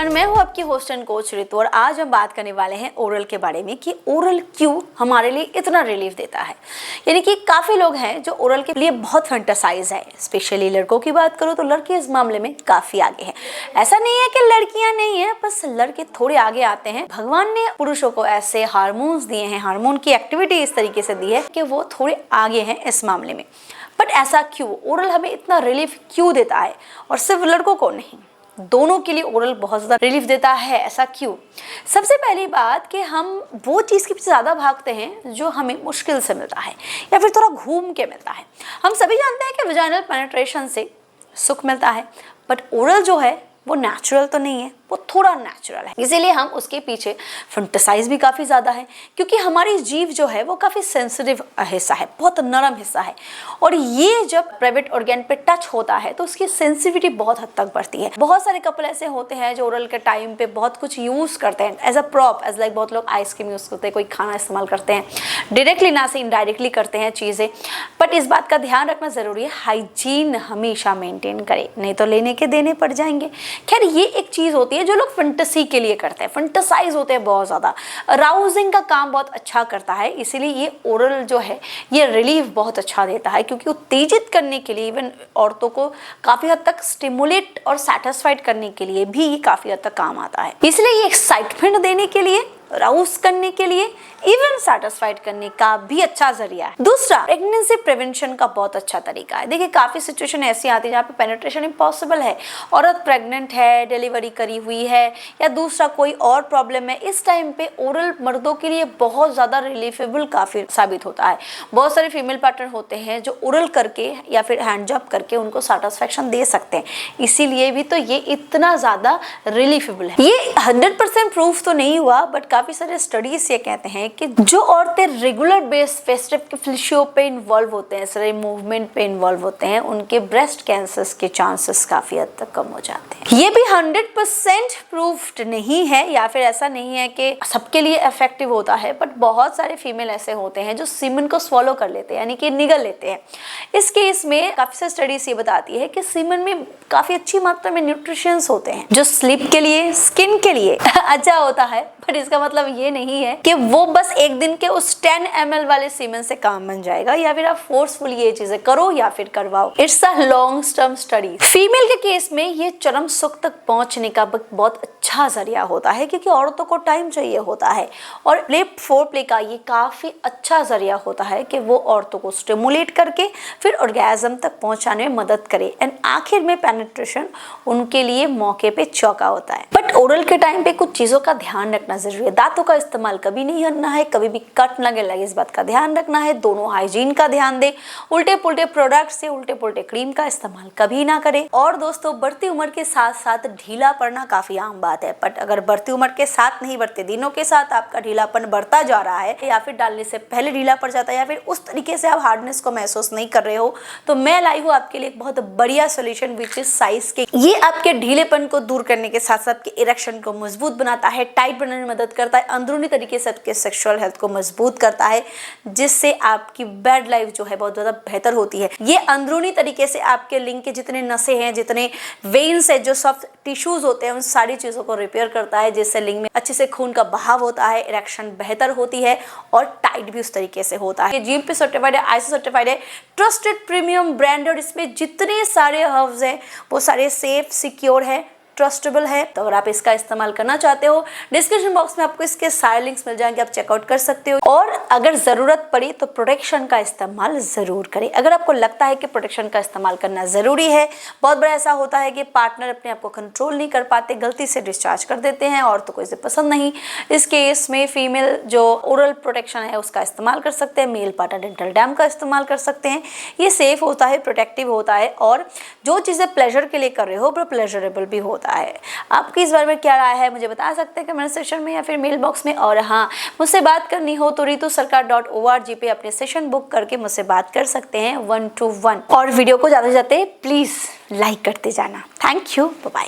Everyone, मैं हूँ आपकी होस्ट एंड कोच रितु और आज हम बात करने वाले हैं ओरल के बारे में कि ओरल क्यों हमारे लिए इतना रिलीफ देता है। यानी कि काफ़ी लोग हैं जो ओरल के लिए बहुत फैंटासाइज है। स्पेशली लड़कों की बात करूँ तो लड़के इस मामले में काफ़ी आगे हैं। ऐसा नहीं है कि लड़कियाँ नहीं है, बस लड़के थोड़े आगे आते हैं। भगवान ने पुरुषों को ऐसे हार्मोन्स दिए हैं, हार्मोन की एक्टिविटी इस तरीके से दी है कि वो थोड़े आगे हैं इस मामले में। बट ऐसा क्यों, ओरल हमें इतना रिलीफ क्यों देता है? और सिर्फ लड़कों को नहीं, दोनों के लिए ओरल बहुत ज़्यादा रिलीफ देता है। ऐसा क्यों? सबसे पहली बात कि हम वो चीज़ के पीछे ज़्यादा भागते हैं जो हमें मुश्किल से मिलता है या फिर थोड़ा घूम के मिलता है। हम सभी जानते हैं कि वजाइनल पेनिट्रेशन से सुख मिलता है, बट ओरल जो है वो नेचुरल तो नहीं है, वो थोड़ा नेचुरल है। इसीलिए हम उसके पीछे फंटेसाइज भी काफ़ी ज़्यादा है, क्योंकि हमारी जीभ जो है वो काफ़ी सेंसिटिव हिस्सा है, बहुत नरम हिस्सा है। और ये जब प्राइवेट ऑर्गन पे टच होता है तो उसकी सेंसिटिविटी बहुत हद तक बढ़ती है। बहुत सारे कपल ऐसे होते हैं जो ओरल के टाइम पे बहुत कुछ यूज़ करते हैं as a prop, as like बहुत लोग आइसक्रीम यूज़ करते हैं, कोई खाना इस्तेमाल करते हैं, डायरेक्टली ना से इनडायरेक्टली करते हैं चीज़ें। बट इस बात का ध्यान रखना ज़रूरी है, हाइजीन हमेशा मेंटेन करें, नहीं तो लेने के देने पड़ जाएंगे। खैर, ये एक चीज़ होती है जो लोग फंटेसी के लिए करते हैं, फंटेसाइज होते हैं बहुत ज़्यादा, अराउजिंग का काम बहुत अच्छा करता है। इसीलिए ये ओरल जो है ये रिलीफ बहुत अच्छा देता है, क्योंकि उत्तेजित करने के लिए, इवन औरतों को काफ़ी हद तक स्टिमुलेट और सेटिस्फाइड करने के लिए भी ये काफ़ी हद तक काम आता है। इसलिए ये एक्साइटमेंट देने के लिए, राउज करने के लिए, इवन सेटिस्फाइड करने का भी अच्छा जरिया है। दूसरा, प्रेगनेंसी प्रिवेंशन का बहुत अच्छा तरीका है। देखिए, काफ़ी सिचुएशन ऐसी आती है जहाँ पे पेनिट्रेशन इम्पॉसिबल है, औरत प्रेग्नेंट है, डिलीवरी करी हुई है, या दूसरा कोई और प्रॉब्लम है। इस टाइम पे ओरल मर्दों के लिए बहुत ज़्यादा रिलीफेबल काफ़ी साबित होता है। बहुत सारे फीमेल पार्टनर होते हैं जो ओरल करके या फिर हैंड जॉब करके उनको सेटिस्फेक्शन दे सकते हैं, इसीलिए भी तो ये इतना ज़्यादा रिलीफेबल है। ये 100% प्रूफ तो नहीं हुआ, बट काफ़ी सारे स्टडीज ये कहते हैं कि जो औरतें रेगुलर बेस फेस्टिव के फ्लिशियो पे इन्वॉल्व होते हैं, सारे मूवमेंट पे इन्वॉल्व होते हैं, उनके ब्रेस्ट कैंसर्स के चांसेस काफ़ी हद तक कम हो जाते हैं। ये भी 100% प्रूफ्ड नहीं है, या फिर ऐसा नहीं है कि सबके लिए इफेक्टिव होता है, बट बहुत सारे फीमेल ऐसे होते हैं जो सीमन को स्वॉलो कर लेते हैं, यानी कि निगल लेते हैं। इस केस में काफ़ी सारी स्टडीज ये बताती है कि सीमन में काफ़ी अच्छी मात्रा में न्यूट्रिशंस होते हैं जो स्लीप के लिए, स्किन के लिए अच्छा होता है। पर इसका मतलब ये नहीं है कि वो बस एक दिन के उस 10 ml वाले सीमेन से काम बन जाएगा, या फिर आप फोर्सफुली ये चीजें करो या फिर करवाओ। It's a long term study. Female के केस में ये चरम सुख तक पहुंचने का बहुत अच्छा जरिया होता है, क्योंकि औरतों को टाइम चाहिए होता है, और प्ले फोर प्ले का ये काफी अच्छा जरिया होता है कि वो औरतों को स्टिमुलेट करके फिर ऑर्गेज्म तक पहुंचाने में मदद करे, एंड आखिर में पेनिट्रेशन उनके लिए मौके पे चौका होता है। बट ओरल के टाइम पे कुछ चीजों का ध्यान रखना जरूरी है। दांतों का इस्तेमाल कभी नहीं करना है, कभी भी कट ना लगे, इस बात का ध्यान रखना है। दोनों हाइजीन का ध्यान दे, उल्टे पुल्टे प्रोडक्ट से, उल्टे पुल्टे क्रीम का इस्तेमाल कभी ना करें। और दोस्तों, बढ़ती उम्र के साथ साथ ढीला पड़ना काफी आम बात है, बट अगर बढ़ती उम्र के साथ नहीं, बढ़ते दिनों के साथ आपका ढीलापन बढ़ता जा रहा है, या फिर डालने से पहले ढीला पड़ जाता है, या फिर उस तरीके से आप हार्डनेस को महसूस नहीं कर रहे हो, तो मैं लाई हूँ आपके लिए एक बहुत बढ़िया सोल्यूशन, विच इज साइज के। ये आपके ढीलेपन को दूर करने के साथ साथ आपके इरेक्शन को मजबूत बनाता है, टाइट बनाने में मदद करता है, अंदरूनी तरीके से आपके सेक्सुअल हेल्थ को मजबूत करता है, जिससे आपकी बेड लाइफ जो है बहुत ज़्यादा बेहतर होती है। ये अंदरूनी तरीके से आपके लिंग के जितने नसें हैं, जितने वेन्स है, जो सॉफ्ट टिश्यूज होते हैं, उन सारी चीज़ों को रिपेयर करता है, जिससे लिंग में अच्छे से खून का बहाव होता है, इरेक्शन बेहतर होती है, और टाइट भी उस तरीके से होता है। GMP सर्टिफाइड है, ISO सर्टिफाइड है, ट्रस्टेड प्रीमियम ब्रांड, और इसमें जितने सारे हर्ब्स हैं वो सारे सेफ, सिक्योर है, ट्रस्टेबल है। तो अगर आप इसका इस्तेमाल करना चाहते हो, डिस्क्रिप्शन बॉक्स में आपको इसके सारे लिंक्स मिल जाएंगे, आप चेकआउट कर सकते हो। और अगर जरूरत पड़ी तो प्रोटेक्शन का इस्तेमाल जरूर करें। अगर आपको लगता है कि प्रोटेक्शन का इस्तेमाल करना जरूरी है, बहुत बार ऐसा होता है कि पार्टनर अपने आप को कंट्रोल नहीं कर पाते, गलती से डिस्चार्ज कर देते हैं, और तो कोई इसे पसंद नहीं। इस केस में फीमेल जो ओरल प्रोटेक्शन है उसका इस्तेमाल कर सकते हैं, मेल पार्टनर डेंटल डैम का इस्तेमाल कर सकते हैं। ये सेफ होता है, प्रोटेक्टिव होता है, और जो चीज़ें प्लेजर के लिए कर रहे हो वो प्लेजरेबल भी होता है। आपकी इस बारे में क्या राय है, मुझे बता सकते हैं कमेंट सेक्शन में या फिर मेल बॉक्स में। और हाँ, मुझसे बात करनी हो तो ritusarkar.org पे अपने सेशन बुक करके मुझसे बात कर सकते हैं 1 to 1। और वीडियो को ज़्यादा से ज़्यादा प्लीज़ लाइक करते जाना। Thank you, bye bye.